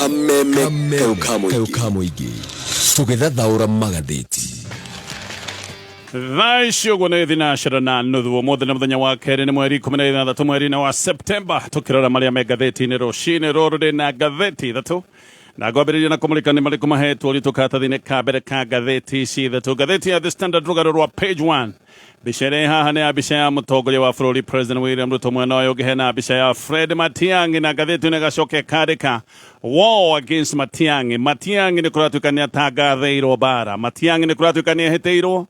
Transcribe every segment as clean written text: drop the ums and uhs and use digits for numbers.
kameme kaukamuigi tugethathaura magatheti Thaisho gwane thinashara na nuthu mothe na muthenya wa keri ni mweri 16 mweri wa Septemba tukirora maria me gatheti ni roshine rorode na gatheti thatu na gwabiriria na kumulika ni maliku mahetu oli tukata thine ka bere ka gatheti si thatu gatheti ya The Standard rugarorwa page 1 Bishere haha ne abisha ya mutongoria wa Florida President William Ruto mwena wa yogehe na abisha ya Fred Matiang'i na gatheti negashoke karika war against Matiang'i. Matiang'i ni kuratuikania tagatheirwo bara. Matiang'i ni kuratuikania heteirwo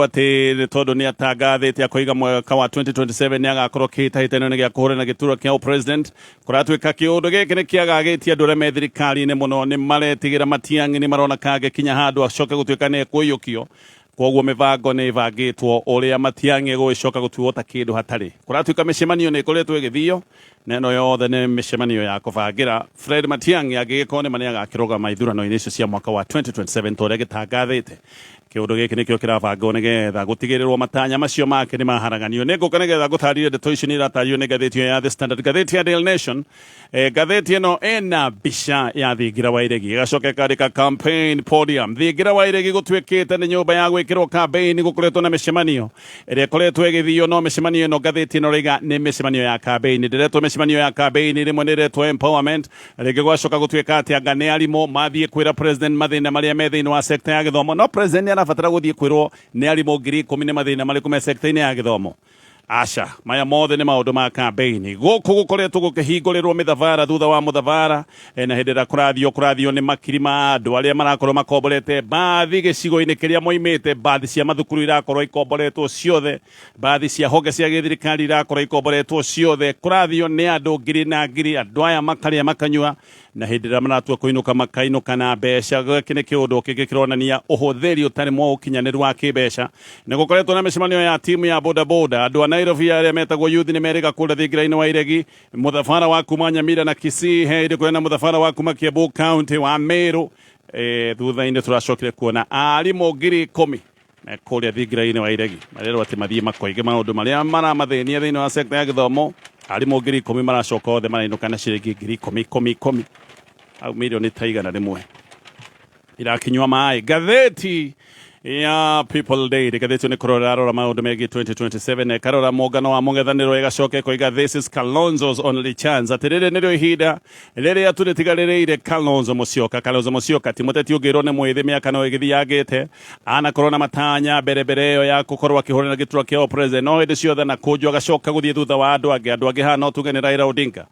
ati tondu ni atagathite akoiga mwaka wa 2027 ni agakorwo kitahitano ni gia kuhurana gitura kia president kuratuika kiundu giki ni kiagagitia andu aria me thirikari-ini muno ni maretigira Matiang'i ni marona kage kinya handu acoke gutuikania kuyukio koguo mivango ni ivangitwo uria Matiang'i gwicoka gutuo ta kindu hatari kuratuika micemanio ni ikoretwo igithio neno yothe ni micemanio ya kuvangira Fred Matiang'i agigikorwo ni mani agakirugama ithurano-ini icio cia mwaka wa 2027 toria gitangathite kiundu giki nikio kiravangwo nigetha gutigirirwo matanya macio make ni maharaganio ninguka nigetha gutharire ndeto icio ni iratario ni gatheti ya The Standard gatheti ya Daily Nation gatheti eno ena bisha ya thingira wa iregi igacoke karika campaign podium thingira wa iregi gutwikite ni nyumba ya gwikirwo kambeini gukoretwo na micemanio iria ikoretwo igithio no micemanio eno gatheti eno riga ni micemanio ya kambeini ndiretwo micemanio ya kambeini rimwe niretwo empowerment ringi gwacoka gutwika ati anga ni arimo mathie kwira president mathina maria me thiini wa sector ya githomo no president anabatara guthie kwirwo ni arimo 10,000 ni mathina mariku me sector-ini ya githomo Asha, maya mothe ni maundu ma kambeini guku gukoretwo gukihingũrĩrwo mithavara thutha wa muthavara na hindira kurathio ni makiri ma andu aria marakorwo makomborete bathi gicigo-ini kiria moimite bathi cia mathukuru irakorwo ikomboretwo ciothe bathi cia honge cia githirikari irakorwo ikomboretwo ciothe kurathio ni andu ngiri na ngiri andu aya makaria makanyua na hindira maratua kuinuka makainuka na mbeca giki ni kiundu kikironania uhuthiri utari mwa ukinyaniru wa kibeca ni gukoretwo na micemanio ya timu ya bodaboda andu Nairobi aria metagwo youth ni merika kula thingira-ini wa iregi muthafara wa kuma Nyamira na Kisii hendi kwena muthafara wa kuma Kiambu County wa Meru thutha-ini turacokire kuona arimo 10,000 na kuria thingira-ini wa iregi marerwo ati mathie makoige maundu maria maramathĩnia thiini wa sector ya githomo arimo 10,000 maracoka othe marainuka na ciringi 10,000 au milioni ta igana rimwe irakinywa mai gatheti ya People Day gatheti ni kurora maundu megi 2027 karora mugano wa mungethaniro igacoke koiga this is Kalonzo's only chance atirire nirio ihinda riria turitigaririire Kalonzo Musyoka timoteti ugirwo ni mwithi miaka no igithiagite anakorwo na matanya mbere yo ya gukorwo akihurana gitura kia president no hindi ciothe na kunjwa agacoka guthie thutha wa andu angi hana tuge ni Raila Odinga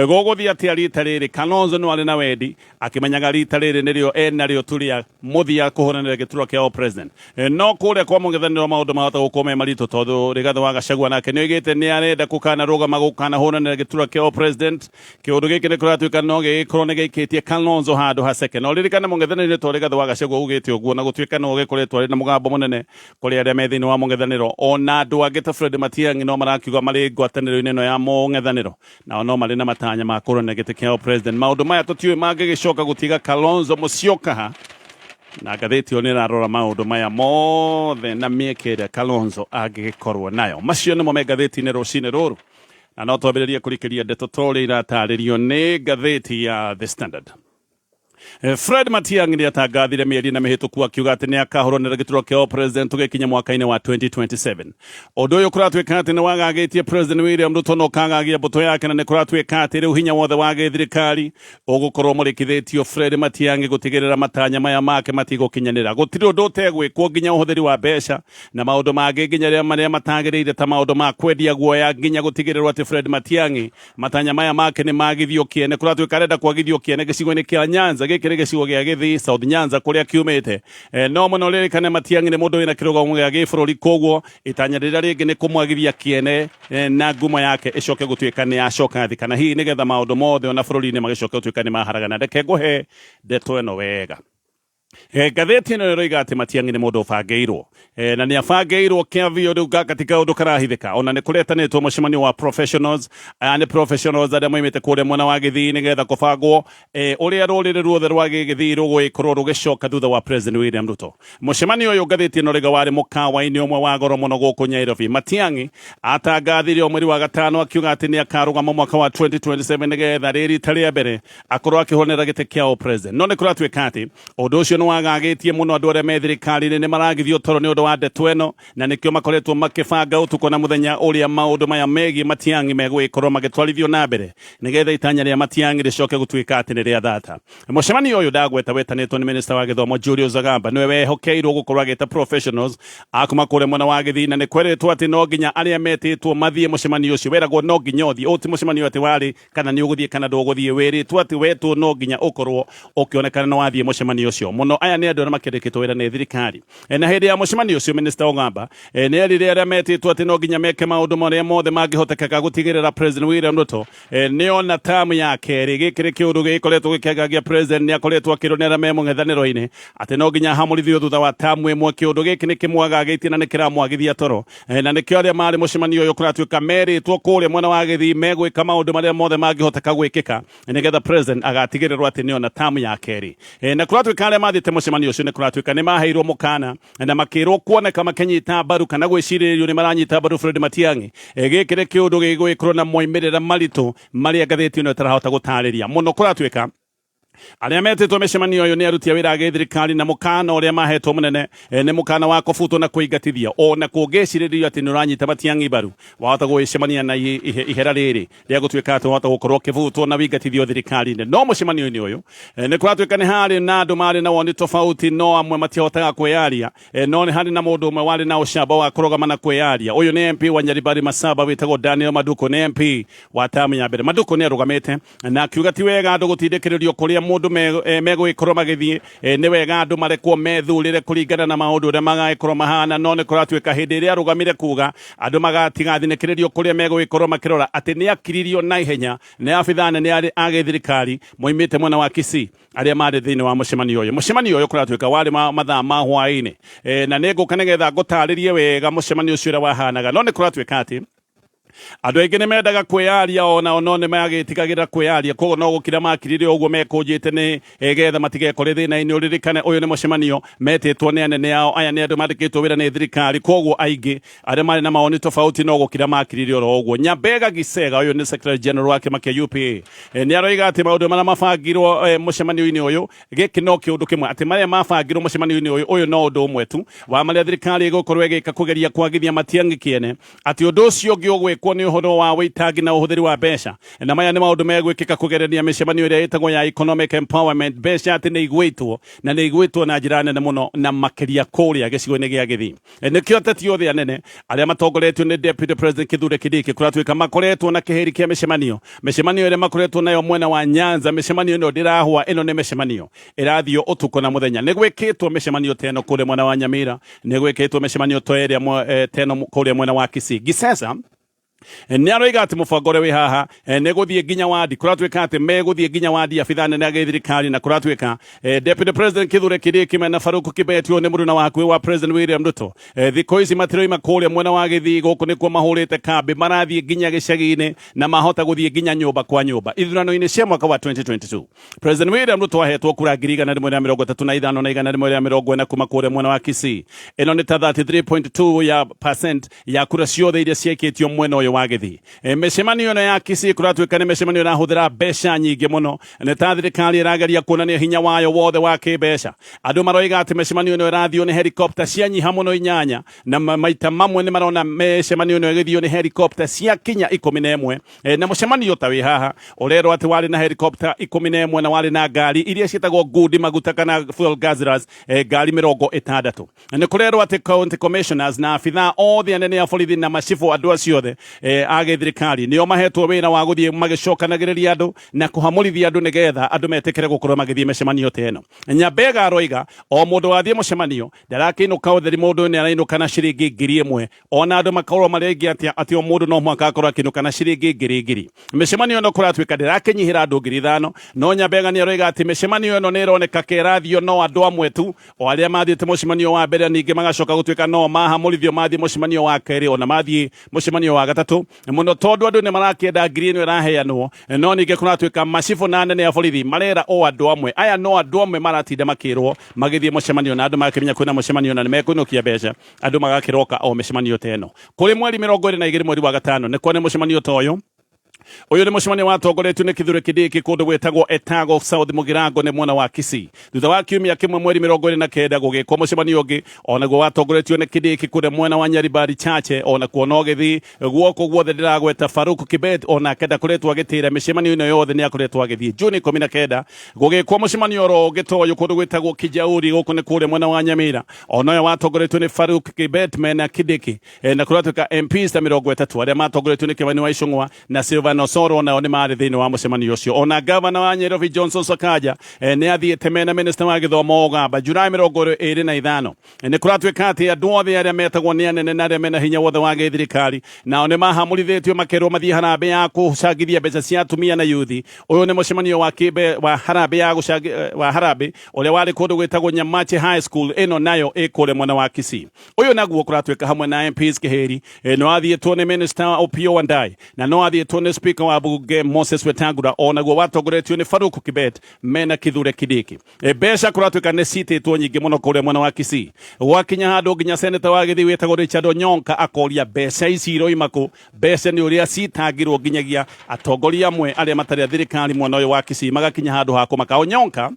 guguthie atia rita riri Kalonzo no ari na wendi akimenyaga rita riri nirio enario turia muthia kuhurana gitura kia president no kuria kwa mungethaniro maundu mahota gukome marito tondu Rigathi wa Gachagua nake ni oigite ni arenda kukana rugama gukana hurana gitura kia president kiundu giki ni kuratuika no gikorwo ni gikitie Kalonzo handu haceke no ririkana mungethaniro to Rigathi wa Gachagua ugite uguo na gutuika no gikoretwo ari na mugambo munene kuri aria me thiini wa mungethaniro ona andu angi ta Fred Matiang'i no marakiuga mari ngwataniro-ini no ya mungethaniro na no mari na matanya ma kurana giti kia president maundu maya tutiwe magigicoka gutiga Kalonzo Musyoka na gatheti oni rarora maundu maya mothe na miekere Kalonzo agikorwo nayo macio nimo me gatheti-ini rucine ruru na no twambiririe kurikiria ndeto tori irataririo ni gatheti ya The Standard Fred Matiang'i ni atagathire mieri na mihituku akiuga ati ni akahurunira giturwa kia president tugikinya mwaka-ini wa 2027 undu uyu kuratuika ati ni wagagitie president William Ruto no kagagia mbuto yake na ni kuratuika ati riu hinya wothe wa githirikari ugukorwo murikithitio Fred Matiang'i gutigirira matanya maya make matigukinyanira gutiri undu utegwikwo nginya uhuthiri wa mbeca na maundu mangi nginya ria maria matagiriire ta maundu ma kwendia guoya nginya gutigirirwo ati Fred Matiang'i matanya maya make ni magithio kiene kuratuika arenda kwagithio kiene gicigo-ini kia Nyanza gikiri gicigo gia Githii South Nyanza kuria kiumite no muno ririkane Matiang'i ni mundu wina kirugomo gia gibururi koguo itanya rira ringi ni kumwagithia kiene na ngumo yake icoke gutuika ni acoka thi kana hihi nigetha maundu mothe ona bururi-ini magicoke gutuika ni maharagana ndeke nguhe ndeto eno wega Ngatheti ĩno ĩroiga atĩ Matiang'i nĩ mũndũ ũbangĩirwo na nĩ abangĩirwo kĩavio rĩu gaka ti kaũndũ karahithĩka ona nĩ kũretanĩtwo mũcemanio wa professionals nĩ professionals arĩa moimĩte kũrĩa mwena wa Gĩthii nĩgetha kũbangwo ũrĩa rũrĩrĩ ruothe rwa Gĩthii rũgũgĩkorwo rũgĩcoka thutha wa President William Ruto. Mũcemanio ũyũ ngathĩti ĩno ĩroiga warĩ mũkawa-inĩ ũmwe wa goro mũno gũkũ Nairobi. Matiang'i atangathire mweri wa gatano akiuga atĩ nĩ akarũgama mwaka wa 2027 nĩgetha rĩrita rĩa mbere akorwo akĩhonera gĩtĩ kĩa president. No nĩ kũratuĩka atĩ ũndũ ũcio nĩ wagagĩtie mũno andũ arĩa me thirikari-inĩ nĩ maragithio toro nĩ ũndũ wa ndeto ĩno na nĩkĩo makoretwo makĩbanga ũtukũ na mũthenya ũrĩa maũndũ maya megiĩ Matiang'i megũgĩkorwo magĩtwarithio na mbere nĩgetha itanya rĩa Matiang'i rĩcoke gũtuĩka atĩ nĩ rĩa thata. Mũcemanio ũyũ ndagweta wetanĩtwo nĩ minista wa gĩthomo Julius Agamba nĩwe wehokeirwo gũkorwo agĩta professionals akuma kũrĩa mwena wa Gĩthii na nĩ kwerĩtwo atĩ no nginya arĩa metĩtwo mathiĩ mũcemanio ũcio weragwo no nginya ũthiĩ ũti mũcemanio atĩ warĩ kana nĩ ũgũthiĩ kana ndũgũthiĩ wĩrĩtwo atĩ wetwo no nginya ũkorwo ũkĩonekana nĩ wathiĩ mũcemanio ũcio. Mũno aya nĩ andũ arĩa makĩrĩkĩtwo wĩra nĩ thirikari na hĩndĩ ya mũcemanio ũcio minista Ogamba nĩ erire arĩa metĩtwo atĩ no nginya meke maũndũ marĩa mothe mangĩhotekeka gũtigĩrĩra President William Ruto nĩ ona tamu ya kerĩ gĩkĩrĩ kĩũndũ gĩkoretwo gĩkĩagagia president nĩ akoretwo akĩrũnera me mũng'ethanĩro-inĩ atĩ no nginya hamũrithio thutha wa tamu ĩmwe. Kĩũndũ gĩkĩ nĩ kĩmwagagĩtie na nĩ kĩramwagithia toro na nĩkĩo arĩa marĩ mũcemanio ũyũ kũratuĩka merĩtwo kũrĩa mwena wa Gĩthii megwĩka maũndũ marĩa mothe mangĩhoteka gwĩkĩka nĩgetha president agatigĩrĩrwo atĩ nĩ ona tamu ya kerĩ na kũratuĩka arĩa mathiĩte mũcemanio ũcio nĩ kũratuĩka nĩ maheirwo mũkana na makĩrwo kuoneka makĩnyita mbaru kana gwĩcirĩrio nĩ maranyita mbaru Fred Matiang'i. Gĩkĩrĩ kĩũndũ gĩgũgĩkorwo na moimĩrĩra maritũ marĩa ngathĩti ĩno ĩtarahota gũtarĩria mũno. Kũratuĩka arĩa metĩtwo mĩcemanio ũyũ nĩ aruti a wĩra a gĩthirikari na mũkana ũrĩa mahetwo mũnene nĩ mũkana wa kũbutwo na kũingatithia ona kũngĩcirĩrio atĩ nĩ ũranyita Matiang'i mbaru wahota gwĩcemania na ihera rĩrĩ rĩa gũtuĩka atĩ wahota gũkorwo ũkĩbutwo na wĩingatithio thirikari-inĩ. No mũcemanio-inĩ ũyũ nĩ kũratuĩka nĩ harĩ na andũ marĩ na woni tofauti no amwe matihotaga kwĩyaria no nĩ harĩ na mũndũ ũmwe warĩ na ũcamba wa kũrũgama na kwĩyaria. Ũyũ nĩ MP wa Nyaribari Masaba wĩtagwo Daniel Maduko nĩ MP wa tamu ya mbere. Maduko nĩ arũgamĩte na akiuga ti wega andũ gũtindĩkĩrĩrio kũrĩa mũndũ megũgĩkorwo magĩthiĩ nĩ wega andũ marekwo methurĩre kũringana na maũndũ ũrĩa magagĩkorwo mahana. No nĩ kũratuĩka hĩndĩ ĩrĩa arũgamire kuga andũ magatigathinĩkĩrĩrio kũrĩa megũgĩkorwo makĩrora atĩ nĩ akiririo na ihenya nĩ abithaa nene a gĩthirikari moimĩte mwena wa Kisii arĩa marĩ thĩinĩ wa mũcemanio ũyũ. Mũcemanio ũyũ kũratuĩka warĩ mathaa ma hwaĩ-inĩ na nĩ ngũka nĩgetha ngũtarĩrie wega mũcemanio ũcio ũrĩa wahanaga. No nĩ kũratuĩka atĩ andũ aingĩ nĩ mendaga kwĩyaria ona no nĩ magĩtigagĩra kwĩyaria koguo no gũkira makirire ũguo mekũnjĩte nĩ getha matigekore thĩna-inĩ. Ũririkane ũyũ nĩ mũcemanio metĩtwo nĩ anene ao. Aya nĩ andũ mandĩkĩtwo wĩra nĩ thirikari koguo aingĩ arĩa marĩ na maoni tofauti no gũkira makirire oro ũguo. Nyambega Gisega ũyũ nĩ secretary general wa kĩama kĩa UPA nĩ aroiga atĩ maũndũ marĩa mabangirwo mũcemanio-inĩ ũyũ gĩkĩ no kĩũndũ kĩmwe atĩ marĩa mabangirwo mũcemanio-inĩ ũyũ no ũndũ ũmwe tu wa marĩa thirikari ĩgũkorwo ĩgĩka kũgeria kwagithia Matiang'i kĩene atĩ ũndũ ũcio ũngĩ ũgwĩkwo nĩ ũhoro wa wĩitangi na ũhũthĩri wa mbeca na maya nĩ maũndũ megwĩkĩka kũgerera mĩcemanio ĩrĩa ĩtagwo ya economic empowerment. Mbeca atĩ nĩ igwĩtwo na njĩra nene mũno na makĩria kũrĩa gĩcigo-inĩ gĩa Gĩthii. Nĩkĩo ateti othe anene arĩa matongoretio nĩ deputy president Kithure Kindiki kũratuĩka makoretwo na kĩheri kĩa mĩcemanio ĩrĩa makoretwo nayo mwena wa Nyanza. Mĩcemanio ĩno ndĩrahua, ĩno nĩ mĩcemanio ĩrathio ũtukũ na mũthenya. Nĩ gwĩkĩtwo mĩcemanio teno kũrĩa mwena wa Nyamira, nĩ gwĩkĩtwo mĩcemanio teno kũrĩa mwena wa Kisii. Gisesa nĩ aroiga atĩ mũbango ũrĩa wĩ haha nĩ gũthiĩ nginya wadi. Kũratuĩka atĩ megũthiĩ nginya wadi abithaa nene a gĩthirikari na kũratuĩka deputy president Kithure Kindiki mena Faruku Kibet nĩ mũruna wa hakuhĩ wa president William Ruto. Thikũ ici matiroima kũrĩa mwena wa Gĩthii gũkũ nĩkuo mahũrĩte kambĩ, marathiĩ nginya gĩcagi-inĩ na mahota gũthiĩ nginya nyũmba kwa nyũmba. Ithurano-inĩ cia mwaka wa 2022 president William Ruto ahetwo kura 135 na 140 kuma kũrĩa mwena wa Kisii. Ĩno nĩ ta 33.2% ya kura ciothe iria ciaikĩtio mwena ũyũ wa Gĩthii. Mĩcemanio ĩno ya Kisii kũratuĩka nĩ mĩcemanio ĩrahũthĩra mbeca nyingĩ mũno. Nĩ ta thirikari ĩrageria kuonania hinya wayo wothe wa kĩmbeca. Andũ maroiga atĩ mĩcemanio ĩno ĩrathio nĩ helicopter cianyiha mũno 8 na maita mamwe nĩ marona mĩcemanio ĩno ĩgĩthio nĩ helicopter cia kinya 11 na mũcemanio ta wĩ haha ũrerwo atĩ warĩ na helicopter 11 na warĩ na ngari iria ciĩtagwo ngundi maguta kana fuel guzzlers ngari 60. Nĩ kũrerwo atĩ county commissioners na abithaa othe anene a borithi na macibũ andũ acio othe age thirikari nio mahetwo wira wa guthie magicokanagiriria andu na kuhamurithia andu nigetha andu metekere gukorwo magithie micemanio teno Nyambega aroiga o mundu wathie mucemanio ndarakiinuka utheri mundu ni arainuka na ciringi 1,000 ona andu makorwo maregi ati o mundu no mwaka akorwo akinuka na ciringi 1,000 micemanio no kuratwika ndirakinyihira andu 5,000 no Nyambega ni aroiga ati micemanio no nironeka kerathio no andu amwe tu o aria mathiete mucemanio wa mbere ningi magacoka gutwika no mahamurithio mathie mucemanio wa keri ona mathie mucemanio wa gatatu muno tondu andu ni marakenda ngiri ino iraheanwo no ningi kuratwika macibu na nene ya borithi marera o andu amwe aya no andu amwe maratinda makirwo magithie mucemanio na andu makimenya kwina mucemanio na nimekuinukia mbeca andu magakiroka o micemanio teno kuri mweri 22 mweri wa gatano ni kwone mucemanio toyo uyu ni mucemanio watongoretio ni kithure kidiki kundu gwetagwo Etago South Mugirango ni mwena wa Kisii thutha wa kiumia kimwe mweri 29 gugikwo mucemanio ungi onaguo watongoretio ni kidiki kuria mwena wa Nyaribari Chache ona kuona ugithi guoko guothe ndiragweta Faruk Kibet ona kenda kuretwo agitira micemanio ino yothe ni akoretwo agithii Juni 19 gugikwo mucemanio ro gitoyo kundu gwetagwo Kijauri guku ni kuria mwena wa Nyamira ona uyu watongoretio ni Faruk Kibet mena kidiki na kuratwika MPs ta 30 aria matongoretio ni Kimani wa Icung'wa na Silva Nosoro na oni mari thini wa mucemanio ucio ona gavana wa Nyeri Johnson Sakaja ni athiete mena minister wa githomo Ogamba Julai 25 ni kuratwika ati andu othe aria metagwo ni anene na aria mena hinya wothe wa thirikari na oni mahamurithetio makerwo mathie harambe ya kucangithia mbeca cia atumia na yuthi uyu ni mucemanio wa kibe wa harambe ya wa harambe uria wari kundu gwetagwo Nyamache High School ino nayo ikure mwena wa Kisii uyu naguo kuratwika hamwe na MPs Kiheri no athietwo ni minister Opiyo Wandayi na no athietwo ni speaker wa bunge Moses Wetangula onaguo watongoretio ni Faruk Kibet mena kithure kidiki mbeca kuratwika ni cititwo nyingi muno kuria mwena wa Kisii wakinya handu nginya senator wa Githii wetagwo Richard Onyonka akoria mbeca ici iroimaku mbeca ni uria citangirwo nginyagia atongoria amwe aria matari thirikari mwena uyu wa Kisii magakinya handu ha kumaka Onyonka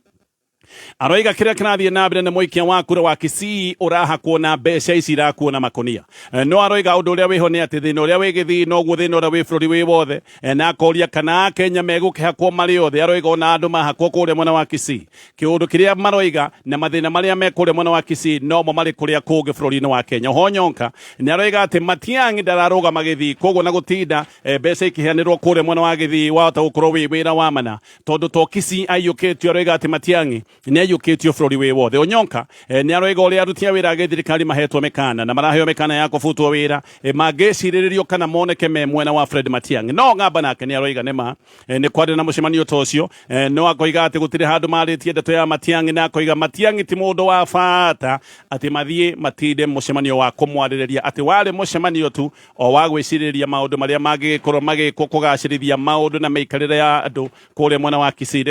aroiga kiria kirathie na mbere ni muikia wa kura wa Kisii urahakwo na mbeca ici irakuo na makonia no aroiga undu uria wiho ni ati thina uria wi Githii no guo thina uria wi bururi wi wothe na akoria kana Kenya megukihakwo mari othe aroiga ona andu mahakwo kuria mwena wa Kisii kiundu kiria maroiga na mathina maria me kuria mwena wa Kisii no mo mari kuria kungi bururi-ini wa Kenya Onyonka ni aroiga ati Matiang'i ndararugama Githii koguo na gutinda mbeca ikiheanirwo kuria mwena wa Githii wahota gukorwo wi wira wa mana tondu to Kisii aiyukitio aroiga ati Matiang'i ni ayukitio bururi wi wothe Onyonka ni aroiga uria arutia wira ge thirikari mahetwo mekana na maraheo mekana ya kubutwo wira mageciriririo kana moneke me mwena wa Fred Matiang'i no ngamba nake ni aroiga nema ni kwari na mucemanio tocio no akoiga ati gutire handu maritie ndeto ya Matiang'i na akoiga Matiang'i ti mundu wa bata ati mathie matinde mucemanio wa kumwaririria ati wari mucemanio tu o wa gwiciriria maundu maria magikorwo magikwo kugacirithia maundu na meikarire ya andu kuria mwena wa Kisii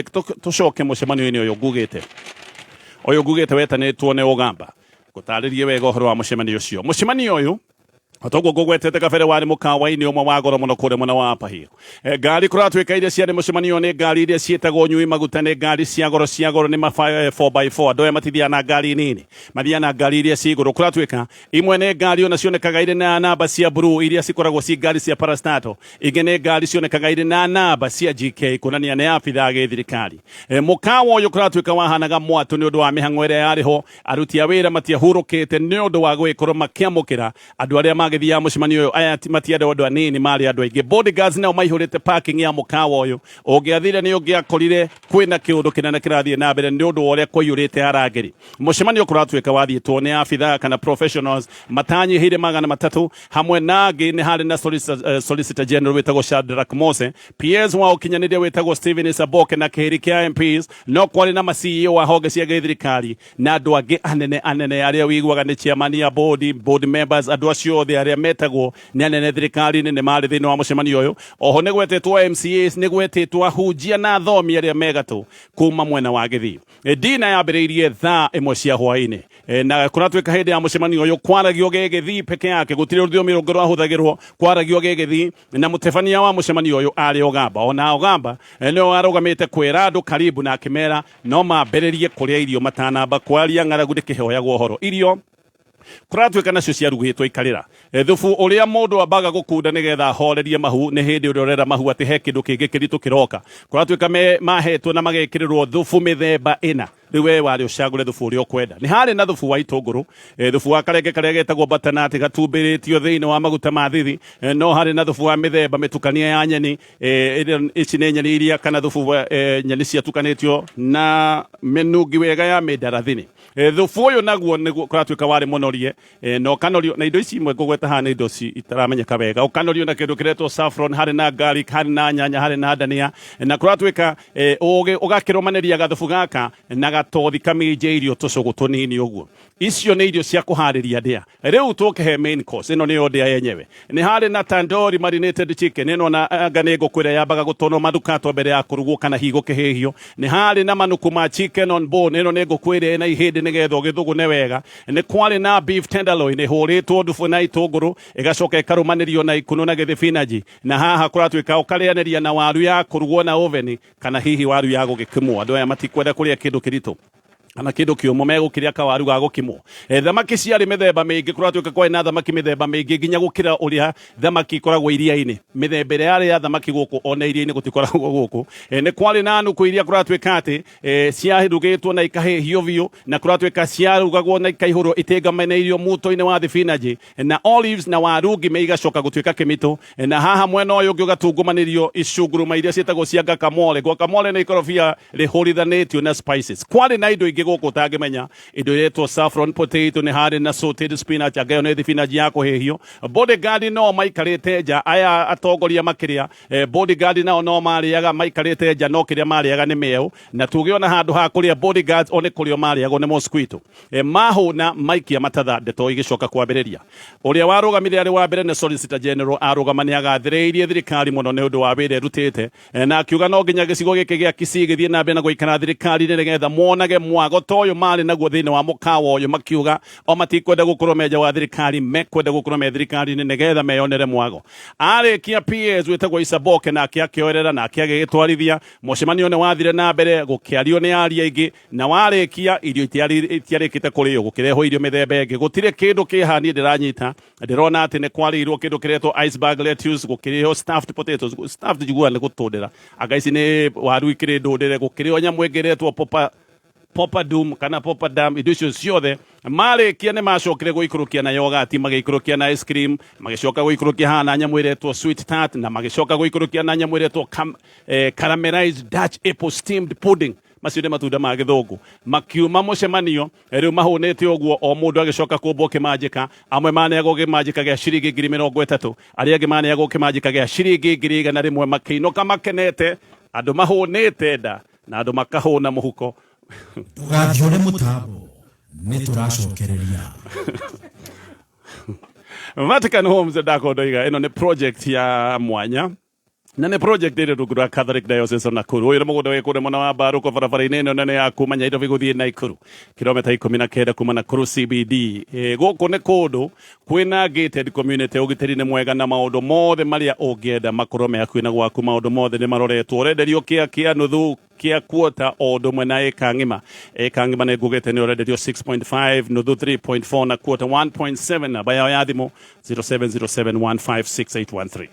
tucoke mucemanio-ini uyu ngugite uyu ngugite wetanitwo ni Ogamba gutaririe wega uhoro wa mucemanio ucio mucemanio uyu Otoguo ngugwetete kabere wari mukawa-ini umwe wa goro muno kuria mwena wa Pahio ngari kuratwika iria ciari mucemanio ni ngari iria cietagwo nyui maguta ni ngari cia goro ni 4x4 andu aya matithia na ngari nini mathia na ngari iria ci iguru kuratwika imwe ni ngari ona cionekaga iri na namba cia blue iria cikoragwo ci ngari cia parastato ingi ni ngari cionekaga iri na namba cia GK kunania ni abitha ge thirikari mukawa uyu kuratwika wahanaga mwatu ni undu wa mihango iria yariho aruti a wira matiahurukite ni undu wa gwikorwo makiamukira andu aria magithia mucemanio uyu aya matienda andu anini mari andu aingi bodyguards nao maihurite parking ya mukawa uyu ungiathire ni ungiakorire kwina kiundu kinene kirathie na mbere ni undu uria kwiyurite arangeri mucemanio kuratwika wathietwo ni abitha kana professionals matanyihire 300 hamwe nagi ni hari na solicitor general wetagwo Shadrack Mose PS wa ukinyaniria wetagwo Stephen Saboke na kihiri kia MPs no kwari na CEO wa honge cia thirikari na andu angi anene aria wiguaga ni chairman ya board members andu acio othe aria metagwo ni anene thirikari ni mari thini wa mucemanio uyu oho ni gwetetwo MCAs ni gwetetwo ahunjia na athomi aria megatu kuma mwena wa Githii dina yambiriirie thaa imwe cia hwaini na kuratwika hindi ya mucemanio uyu kwaragio ge Githii peke yake gutire ruthiumi rungi rwahuthagirwo kwaragio ge Githii na mutebania wa mucemanio uyu ari Ogamba ona Ogamba no arugamite kwira andu karibu na akimera no mambiririe kuria irio matanamba kwaria ng'aragu ndikihoyagwo uhoro irio kuratwika nacio ciarugitwo ikarira thubu uria mundu ambaga gukunda nigetha horerie mahu ni hindi uria urera mahu ati he kindu kingi kiritu kiroka kuratwika mahetwo na magekirirwo thubu mithemba ina riwe wari ucagure thubu uri ukwenda ni hari na thubu wa itunguru thubu wa karenge karia getagwo butternut gatumbiritio thiini wa maguta ma thithi no hari na thubu wa mithemba mitukania ya nyeni ici ni nyeni iria kana thubu nyeni cia tukanitio na menungi wega ya mindarathini thubu uyu naguo niguo kuratuika wari munorie no kanorio na indo ici imwe ngugweta hana indo ci itaramenyeka wega ukanorio na kindu kiretwo saffron hari na garlic hari na nyanya hari na dania na kuratuika ugakiromaniria gathubu gaka na gatothi kaminje irio tucugu tunini uguo icio ni irio cia kuhariria ndia riu tuke he main course ino ni ndia yenyewe ni hari na tandoori marinated chicken ino na ngane ngukwira yambaga gutono madukato mbere ya kurugwo kana higo kihihio ni hari na manuku ma chicken on bone ino ni ngukwira na ihindi nigetho githugune wega ni kwari na beef tenderloin ni huritwo thubu na itunguru igacoka ikarumanirio na ikuno na githibinaji na haha kuratuika ukarianiria na waru ya kurugwo na oven kana hihi waru ya gugikimwo andu aya matikwenda kuria kindu kirito ana kindu kiumo megukiria kawaru ga gukimwo thamaki ciari mithemba mingi kuratuika kwa ina thamaki mithemba mingi nginya gukira uria thamaki koragwo iria-ini mithemba yari ya thamaki guku ona iria-ini gutikoragwo guku ni kwari na nuku iria kuratuika ati ciahirugitwo na ikahihio biu na kuratuika ciarugagwo na ikaihurwo itengamanirio muto-ini wa thibinaji na olives na waru ngime igacoka gutuika kimito na haha mwena uyu ungi ugatungumanirio icunguruma iria cietagwo cia guacamole guacamole ni ikorobia rihurithanitio na spices kwari na indo ingi guku utangimenya indo iretwo saffron potato ni hari na sauteed spinach agayo ni thibinaji ya kuhihio bodyguard no maikarite nja aya atongoria makiria bodyguard no mariaga maikarite nja no kiria mariaga ni meu na tugiona handu ha kuria bodyguards one kurio mariago ni mosquito mahuna maikia matatha ndeto igicoka kwambiriria uria warugamire ari wa mbere ni solicitor general arugamania gathiriirie thirikari muno ni undu wa wire rutite na akiuga no nginya gicigo giki gia Kisii githie na mbere na guikana thirikari ni nigetha monage mwago toyo mari naguo thini wa mukawa uyu makiuga o matikwenda gukorwo menja wa thirikari mekwenda gukorwo me thirikari ni nigetha meyonere mwago arikia PS witagwo Isaboke na akioerera na akiagitwarithia mucemanio ni wathire na mbere gukiario ni aria ingi na warikia irio itiarikite kurio gukireho irio mithemba ingi gutire kindu kihani ndiranyita ndirona ati ni kwarirwo kindu kiretwo iceberg lettuce gukiriho stuffed potatoes stuffed jigua ni gutundira agaici ni waru ikire ndundire gukiriho nyamu ingiretwo popadum kana popadam indo icio ciothe marikia ni macokire guikurukia na yogurt magiikurukia na ice cream magicoka guikurukia hana nyamu iretwo sweet tart na magicoka guikurukia na nyamu iretwo caramelized Dutch apple steamed pudding macio ni matunda ma githungu makiuma mucemanio riu mahunite uguo o mundu agicoka kumbo kimajika amwe mane agogimajika gia ciringi 30,000 aria angi mane agokimajika gia ciringi 100,000 makiinoka makenete andu mahunite nda na andu makahuna muhuko tugathiore mutambo ni turacokereria Vatican Homes ndakondoiga ino ni project ya mwanya na ni project ire rugura Catholic Diocese of Nakuru uyu mugunda wikure mwana wa baru ko barabara-ini ino nene ya kumanya indo biguthie Nakuru kilomita 19 kuma Nakuru CBD guku ni kundu kwina gated community ugitiri ni mwega na maundu mothe maria ungienda makorwo me hakuhi na gwaku maundu mothe ni maroretwo urenderio kia nuthu kia quarter odo mwena eka ngima ni gugete ni urenderio 6.5 nuthu 3.4 na quarter 1.7 na bayo ya thimo 0707156813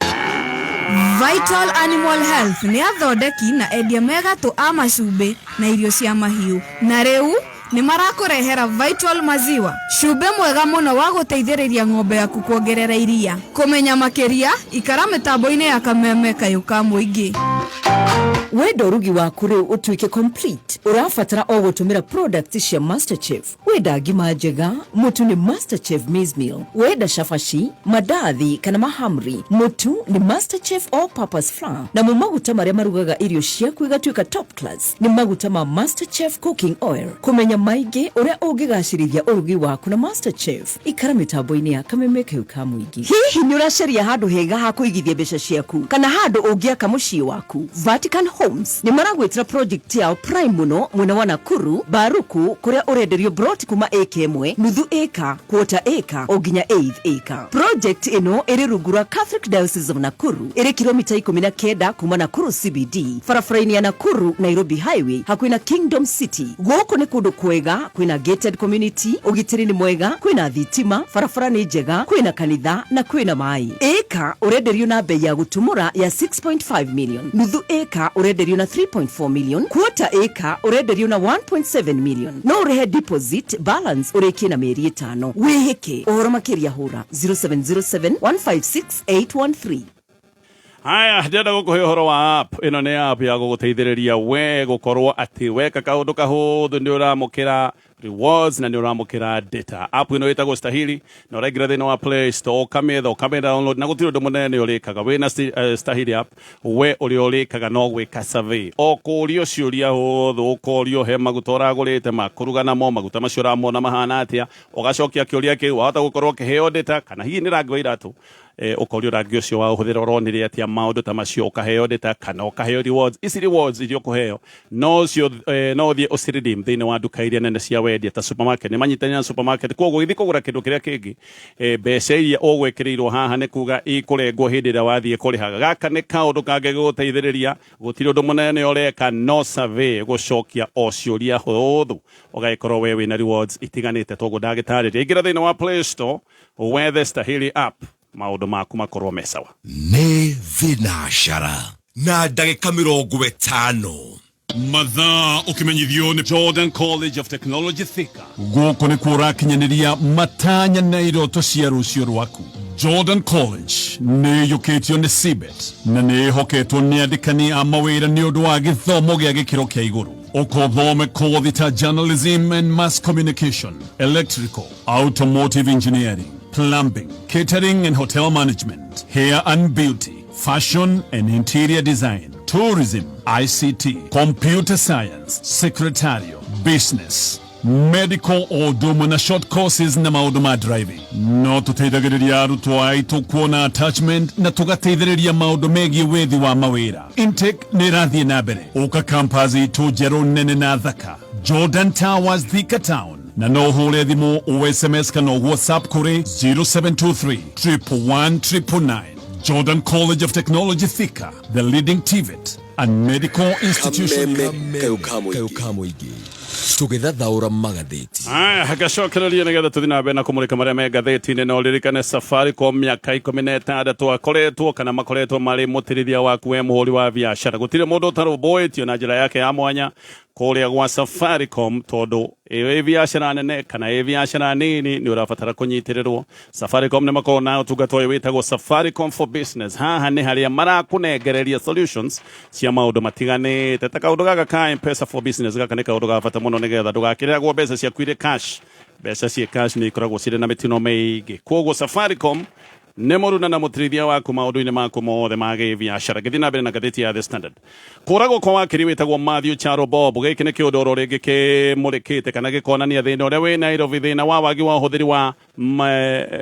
Vital Animal Health ni athondeki na endia mega tu amacumbi na irio cia mahiu na riu ni marakurehera Vital maziwa cumbi mwega muno wa guteithiriria ng'ombe yaku kuongerera iria kumenya makiria ikara mitambo-ini ya kameme kayuka muingi wenda urugi waku riu utuike complete urafatara o gutumira products cia Masterchef wenda ngima njega mutu ni Masterchef maize meal wenda shafashi madathi kana mahamri mutu ni Masterchef all purpose flour na maguta maria marugaga irio ciaku igatuika top class ni maguta ma Masterchef cooking oil kumenya maige uria ungigacirithia urugi waku na Masterchef ikara mitambo-ini ya kameme kayuka muingi hihi ni uracaria handu hega ha kuigithia mbeca ciaku kana handu ungiaka mucii waku Vatican Homes ni maragwitira project yao prime muno mwena wa Nakuru baruku kuria urenderio broti kuma eka imwe nuthu eka quarter eka o nginya 8th eka project ino iri rugura Catholic Diocese of Nakuru iri kilomita 19 kuma Nakuru CBD barabara-ini ya Nakuru Nairobi Highway hakuhi na Kingdom City guku ni kundu kwega kwina gated community ugitiri ni mwega kwina thitima barabara ni njega kwina kanitha na kwina mai eka urenderio na bei ya gutumura ya 6.5 million, nuthu eka urenderio na 3.4 million, quarter eka urenderio na 1.7 million. No urehe deposit balance urekie na mieri 5. Wihike uhoro makiria hura 0707 156 813. Haya, ndenda gukuhe uhoro wa app ino ni app ya guguteithiriria we gukorwo ati weka kaundu kahuthu ni uramukira rewards na ni uramukira data. App ino itagwo Stahili na uraingira thini wa Play Store ukame download na gutiri undu munene urikaga wina Stahili app we uri urikaga no gwika survey okurio ciuria huthu ukorio he maguta uragurite makuruga namo maguta macio uramona mahana atia ugacokia kiuria kiu wahota gukorwo kiheo data kana hihi ni rangi wa iratu ukorio rangi ucio wa uhuthira uronire atia maundu ta macio ukaheo data kana ukaheo rewards. Ici rewards irio kuheo no cio no thie uciridim thini wa duka iria nene cia wendia ta supermarket ni manyitania na supermarket koguo ithi kugura kindu kiria kingi mbeca iria ugwekirirwo haha ni kuga ikurengwo hindi ria wathie kurihaga gaka ni kaundu kange guteithiriria gutiri undu munene ureka no survey gucokia o ciuria huthu ugaikorwo we wina rewards itiganite toguo ndagitariria ingira thini wa Play Store wethe Stahili app maundu maku makorwo mesawa nĩ thinashara na ndagĩka 50 mathaa ukimenyithio ni Jordan College of Technology Thika guku ni kurakinyaniria matanya na iroto cia rucio rwaku. Jordan College ni yukitio ni CBET na ni hoketwo ni andikani a mawira ni undu wa githomo gia gikiro kia iguru. Ukothome kothi ta journalism and mass communication, electrical, automotive engineering, plumbing, catering and hotel management, hair and beauty, fashion and interior design, tourism, ICT, computer science, secretarial, business, medical odumu na short courses na maundu ma driving. No tuteithagiriria arutwo aitu kuona attachment na tugateithiriria maundu megie wethi wa mawira. Intake ni rathie na mbere. Uka campus itu njeru nene na thaka. Jordan Towers Thika Town. Na no hule thimu o SMS kana WhatsApp kuri 0723 111 999. Jordan College of Technology Thika, the leading TVET and medical institution. kamwigi tũgĩthathaũra magathĩti. Hagacokereria nĩgetha tũthiĩ na mbere na kũmũrĩka marĩa me ngathĩti-inĩ na ũririkane Safaricom mĩaka 16 akoretwo kana makoretwo marĩ mũtĩrithia waku we mũhũri wa biacara. Gũtirĩ mũndũ ũtarũmbũĩtio na njĩra yake ya mwanya kũrĩa gwa Safaricom tondũ ĩ biacara nene kana ĩ biacara nini nĩ ũrabatara kũnyitĩrĩrwo. Safaricom nĩ makoragwo na ũtungata ũyũ wĩtagwo Safaricom for Business. Haha nĩ harĩa marakũnengereria solutions cia maũndũ matiganĩte ta kaũndũ gaka ka M-Pesa for Business. Gaka nĩ kaũndũ ga bata mũno nĩgetha ndũgakĩrĩagwo mbeca ciaku irĩ cash. Mbeca cia cash nĩ ikoragwo cirĩ na mĩtino mĩingĩ. Koguo Safaricom nĩ mũruna na mũtirithia waku maũndũ-inĩ maku mothe ma gĩbiacara. Gĩthiĩ na mbere na ngathĩti ya The Standard. Kũragwo kwa wakiri wĩtagwo Matthew Charo Bob. Gĩkĩ nĩ kĩũndũ oro rĩngĩ kĩmũrĩkĩte kana gĩkonania thĩna ũrĩa wĩ Nairobi, thĩna wa wagi wa ũhũthĩri wa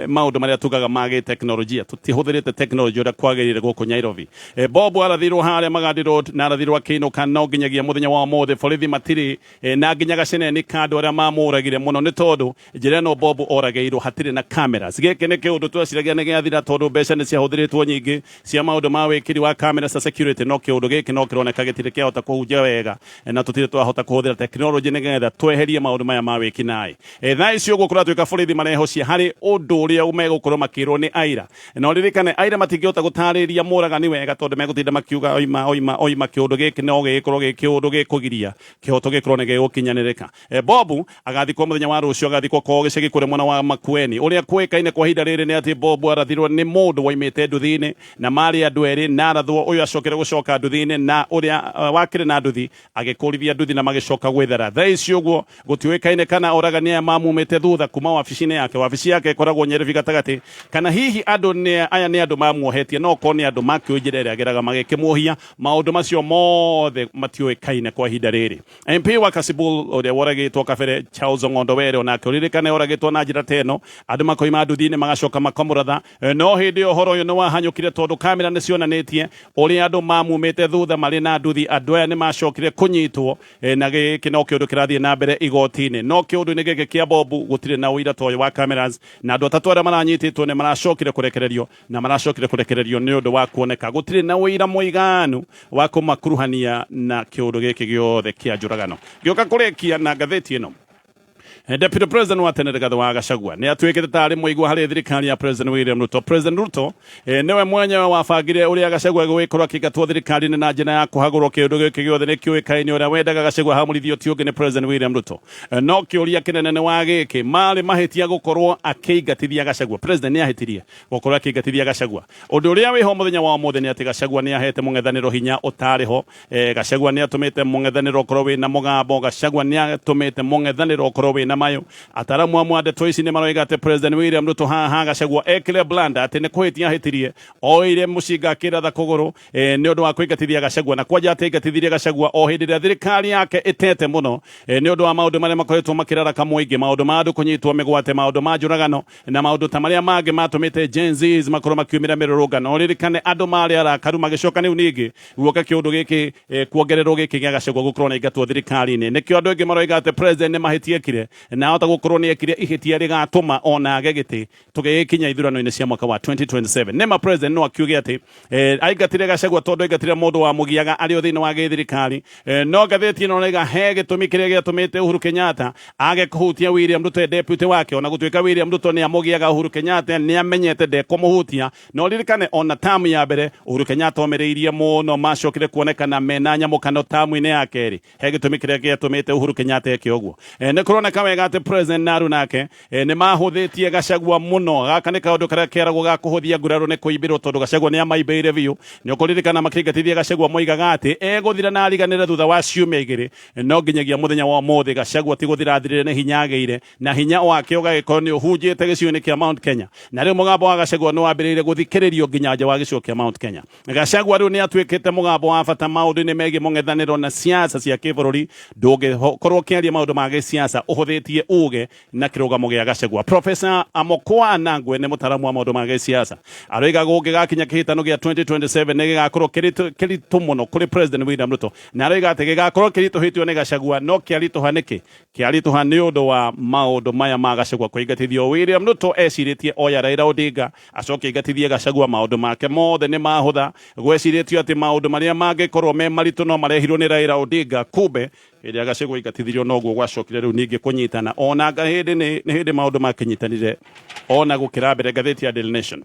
maũndũ marĩa tugaga ma gĩteknolojia. Tũtihũthĩrĩte teknolojĩ ũrĩa kwagĩrĩire gũkũ Nairobi. Bob arathirwo harĩa Magadi Road na arathirwo akĩinũka no nginyagia mũthenya wa ũmũthĩ borithi matirĩ na nginya gaceneni kandũ arĩa mamũragire mũno nĩ tondũ njĩra ĩno Bob oragĩirwo hatirĩ na cameras. Gĩkĩ nĩ kĩũndũ tweciragia nĩ gĩathira tondũ mbeca nĩ ciahũthĩrĩtwo nyingĩ cia maũndũ ma wĩkĩri wa kamera cia security. No kĩũndũ gĩkĩ no kĩroneka gĩtirĩ kĩahota kũhunjia wega na tũtirĩ twahota kũhũthĩra teknolojĩ nĩgetha tweherie maũndũ maya ma wĩkinaĩ. Thaa ici ũguo kũratuĩka borithi marehocia harĩ ũndũ ũrĩa megũkorwo makĩrwo nĩ aira. Na ũririkane aira matingĩhota gũtarĩria mũragani wega tondũ megũtinda makiuga oima kĩũndũ gĩkĩ no gĩgĩkorwo gĩ kĩũndũ gĩkũgiria kĩhoto gĩkorwo nĩ gĩgũkinyanĩrĩka. Bob agathikwo mũthenya wa rũciũ, agathikwo kwa gĩcagi kũrĩa mwena wa Makueni. Ũrĩa kũĩkaine kwa ihinda rĩrĩ nĩ atĩ Bob arathirwo nĩ mũndũ waimĩte nduthi-inĩ na marĩ andũ erĩ na arathwo ũyũ acokere gũcoka nduthi-inĩ na ũrĩa wakĩrĩ na nduthi agĩkũrithia nduthi na magĩcoka gwĩthara. Thaa ici ũguo gũtiũĩkaine kana oragani aya mamumĩte thutha kuma wabici-inĩ yake. Wabici yake ĩkoragwo Nyeribi gatagatĩ kana hihi andũ aya nĩ andũ mamuohetie no korwo nĩ andũ makĩũĩ njĩra ĩrĩa ageraga magĩkĩmuohia. Maũndũ macio mothe matiũĩkaine kwa ihinda rĩrĩ. MP wa Kasipul ũrĩa woragĩtwo kabere Charles Ong'ondo Were onake ũririkane oragĩtwo na njĩra ta ĩno, andũ makoima nduthi-inĩ magacoka makamũratha. No hĩndĩ ũhoro ũyũ nĩ wahanyũkire tondũ kamera nĩ cionanĩtie ũrĩa andũ mamumĩte thutha marĩ na nduthi. Andũ aya nĩ macokire kũnyitwo na gĩkĩ no kĩũndũ kĩrathiĩ na mbere igoti-inĩ. No kĩũndũ-inĩ gĩkĩ kĩa Bob gũtirĩ na ũira ta ũyũ wa cameras na andũ atatũ arĩa maranyitĩtwo nĩ maracokire kũrekererio na maracokire kũrekererio nĩ ũndũ wa kuoneka gũtirĩ na ũira mũiganu wa kũmakuruhania na kĩũndũ gĩkĩ gĩothe kĩa njũragano. Gĩoka kũrĩkia na ngathĩti ĩno Deputy President wa tene Rigathi wa Gachagua ni atuikite tari muigwa hari thirikari ya President William Ruto. President Ruto niwe mwenye wabangire uria Gachagua gwikorwo akigatwo thirikari na njira ya kuhagurwo kiundu giki giothe ni kiuikaine uria wendaga Gachagua hamurithio ti ungi ni President William Ruto. No kiuria kinene ni wa giki mari mahitia gukorwo akiingatithia Gachagua. President ni ahitirie gukorwo akiingatithia Gachagua. Undu uria wiho muthenya wa muthe ni ati Gachagua ni ahete mungethaniro hinya utariho. Gachagua ni atumite mungethaniro korwo wina mugambo. Gachagua ni atumite mungethaniro korwo wina mayo ataramu amwe ndeto ici ni maroiga ati President William Ruto haha Gachagua ekire blanda ati ni kwitia hitirie oire mushinga kiratha kuguru ni undu wa kuingatithia Gachagua na kwaja ati ingatithirie Gachagua o hindi ria thirikari yake itete muno ni undu wa maundu maria makoretwo makiraraka muingi maundu ma andu kunyitwo migwate maundu ma njuragano na maundu ta maria mangi matumite Gen Zs makorwo makiumira mirurungano ririkane andu mari arakaru magicoka niu ningi guoka kiundu giki kuongererwo giki gia Gachagua gukorwo na ingatwo thirikari-ini nikio andu ingi maroiga ati President ni mahitiekire na hota gukorwo ni ekire ihitia rigatuma ona agegiti tugikinya ithurano-ini cia mwaka wa 2027 nema President no akiuge ati aingatire Gachagua tondu aingatire mundu wa mugiaga ari o thiini wa githirikari no gatheti no naiga he gitumi kiria giatumite Uhuru Kenyatta age kuhutia William Ruto deputy wake ona gutuika William Ruto ni amugiaga Uhuru Kenyatta ni amenyete de kumuhutia no ririkane ona tamu ya mbere Uhuru Kenyatta omereirie muno macokire kuonekana mena nyamukano tamu-ini ya keri he gitumi kiria giatumite Uhuru Kenyatta eke uguo ni kuroneka wega ati President naru nake ni mahuthitie Gachagua muno gaka ni kaundu karia keragwo ga kuhuthia nguraro ni kuibirwo tondu Gachagua ni amaibeire biu ni ukuririkana makiingatithia Gachagua moigaga ati eguthira na ariganire thutha wa ciumia igiri no nginyagia muthenya wa muthi Gachagua ti guthira athirire ni hinya ageire na hinya wake ugagikorwo ni uhunjite gicigo-ini kia Mount Kenya na riu mugambo wa Gachagua ni wambiriire guthikiririo nginya nja wa gicigo kia Mount Kenya. Gachagua riu ni atuikite mugambo wa bata maundu-ini megie mung'ethaniro na siasa cia kibururi ndungikorwo kiaria maundu ma gisiasa uhuthitie uge na kirugamo gia Gachagua. Professor Amokwa Anangwe ni mutaramu wa maundu ma gisiasa aroiga gungi gakinya kihitano gia 2027 ni gigakorwo kiritu muno kuri President William Ruto na aroiga ati gigakorwo kirituhitio ni Gachagua no kiarituha niki kiarituha ni undu wa maundu maya ma Gachagua kuingatithio. William Ruto eciritie oya Raila Odinga acoke ingatithie Gachagua maundu make mothe ni mahutha gweciritio ati maundu maria mangikorwo me maritu no marehirwo ni Raila Odinga kumbe iria Gachagua ingatithirio noguo gwacokire riu ningi kunyitana ona hindi ni hindi maundu makinyitanire ona gukira mbere ngatheti ya Daily Nation.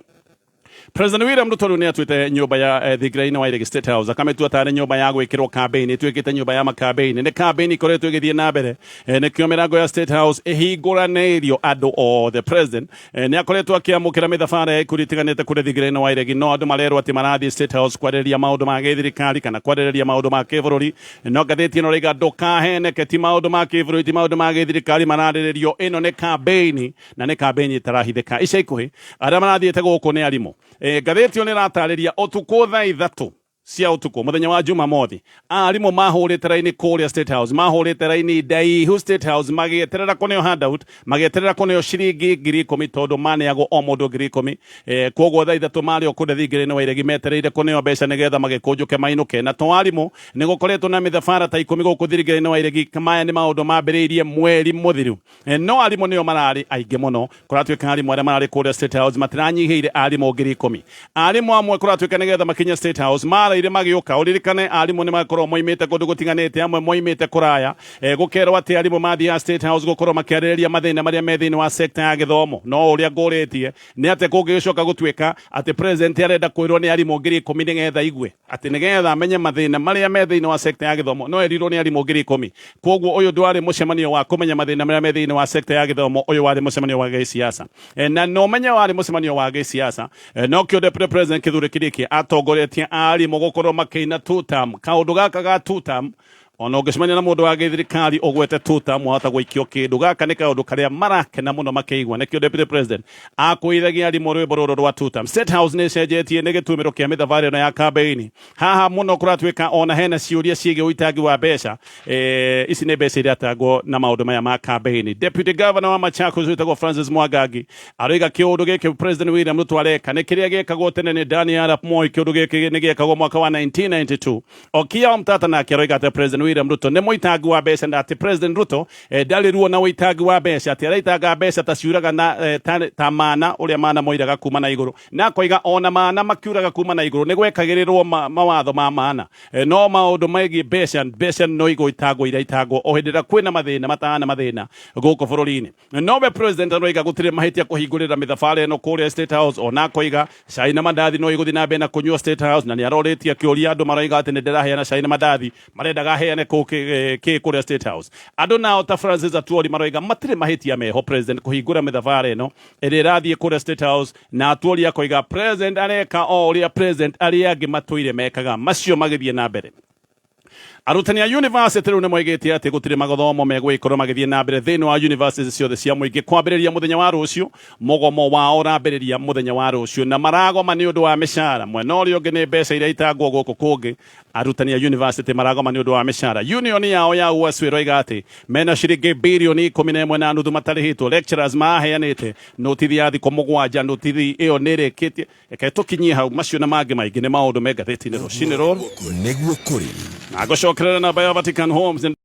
President William Ruto ni atuite nyumba ya thingira wa iregi State House akametua tare nyumba ya gwikirwo kambeini tuikite nyumba ya makambeini ni kambeini koretwo igithie na mbere nikio mirango ya State House ihinguranirio andu o the President ni akoretwo akiamukira mithabara ya ikuri tiganite kuri thingira wa iregi no andu marerwo ati marathie State House kwarĩrĩria maundu ma githirikari kana kwarĩrĩria maundu ma kĩbũrũri no ngatheti ĩno raiga ndukaheneke ti maundu ma kĩbũrũri ti maundu ma githirikari mararĩrĩrio ĩno ni kambeini na ni kambeini itarahithika ica ikuhi aria marathiĩte gũkũ ni arimũ ngatheti ni ratariria utuku thaa ithatu cia utuku muthenya wa Jumamothi arimu mahurite raini kuria State House mahurite raini ndaihu State House magieterera kuneo handout magieterera kuneo ciringi 10,000 tondu maneagwo o mundu 10,000 koguo thaa ithatu mari okude thingire-ini wa iregi metereire kuneo mbeca nigetha magikunjuke mainuke na to arimu ni gukoretwo na mithabara ta 10 guku thingire-ini wa iregi maya ni maundu mambiriirie mweri muthiru no arimu nio marari aingi muno kuratuika arimu aria marari kuria State House matiranyihiire arimu 10,000 arimu amwe kuratuika nigetha makinya State House ire magioka uririkane arimu ni makorwo moimite kundu gutiganite amwe moimite kuraya gukerwo ati arimu mathi ya State House gukorwo makiarĩrĩria mathina maria me thiini wa sector ya githomo no uria ngũrĩtie ni ati kungicoka gutuika ati President arenda kwirwo ni arimu 10,000 nigetha igwe ati nigetha amenye mathina maria me thiini wa sector ya githomo no erirwo ni arimu 10,000 koguo uyu ndwari mucemanio wa kumenya mathina maria me thiini wa sector ya githomo uyu wari mucemanio wa gisiasa na no menya wari mucemanio wa gisiasa no kio Deputy President Kithure Kindiki atongoretie arimu gukorwo makiina two-term kaundu gaka ga two-term ona ungicemania na mundu wa githirikari ugwete two-term wahota gwikio kindu gaka ni kaundu karia marakena muno makeigua nikio Deputy President akuithagia arimu rwimbo ruru rwa two-term. State House ni cenjetie ni gitumiro kia mithabari ino ya kambeini haha muno kuratuika ona hena ciuria ciigie uitangi wa mbeca ici ni mbeca iria atangwo na maundu maya ma kambeini. Deputy Governor wa Machakos witagwo Francis Mwangangi aroiga kiundu giki President William Ruto areka ni kiria giekagwo tene ni Daniel Arap Moi kiundu giki ni giekagwo mwaka wa 1992 okia mtata na aroiga ati President William Ruto nä mũitangi wa mbeca na atä President Ruto ndarĩ ruo na ũitangi wa mbeca atä araitanga mbeca ta ciuraga na ta mana ũrĩa mana moiraga kuma na igũrũ na koiga ona mana makiuraga kuma na igũrũ nĩ gwekagĩrĩrwo mawatho ma mana no maũndũ megiĩ mbeca no igũitangwo iraitangwo o hĩndĩ ĩrĩa kwĩna mathĩna matahana mathĩna gũkũ bũrũri-inĩ nowe president aroiga gũtirĩ mahĩtia kũhingũrĩra mĩthabara ĩno kũrĩa State House ona koiga cai na mandathi no igũthiĩ na mbere na kũnyua State House na nĩ arorĩtie kĩũria andũ maroiga atĩ nĩ ndĩraheana cai na mandathi marendaga heane kĩ kũrĩa State House andũ nao ta Francis Atwoli maroiga matirĩ mahĩtia meho president kũhingũra mĩthabara ĩno ĩrĩa ĩrathiĩ kũrĩa State House na Atwoli akoiga president areka o ũrĩa president arĩa angĩ matũire mekaga macio magĩthiĩ na mbere arutani a university rĩu nĩ moigĩte atĩ gũtirĩ magothomo megũgĩkorwo magĩthiĩ na mbere thĩinĩ wa university ciothe cia mũingĩ kwambĩrĩria mũthenya wa rũciũ mũgomo wao ũrambĩrĩria mũthenya wa rũciũ na maragoma nĩ ũndũ wa mĩcara mwena ũrĩa ũngĩ nĩ mbeca iria itangwo gũkũ kũngĩ arutani a university maragoma nĩ ũndũ wa mĩcara union yao ya USW ĩroiga atĩ mena ciringi birioni 11.5 matarĩhĩtwo lecturers maheanĩte notithi ya thikũ mũgwanja notithi ĩyo nĩ ĩrĩkĩtie reke tũkinyie hau macio na mangĩ maingĩ nĩ maũndũ me ngathĩti-inĩ rũcinĩ rũrũ nĩguo kũrĩ na gũcokerera namba ya Vatican Homes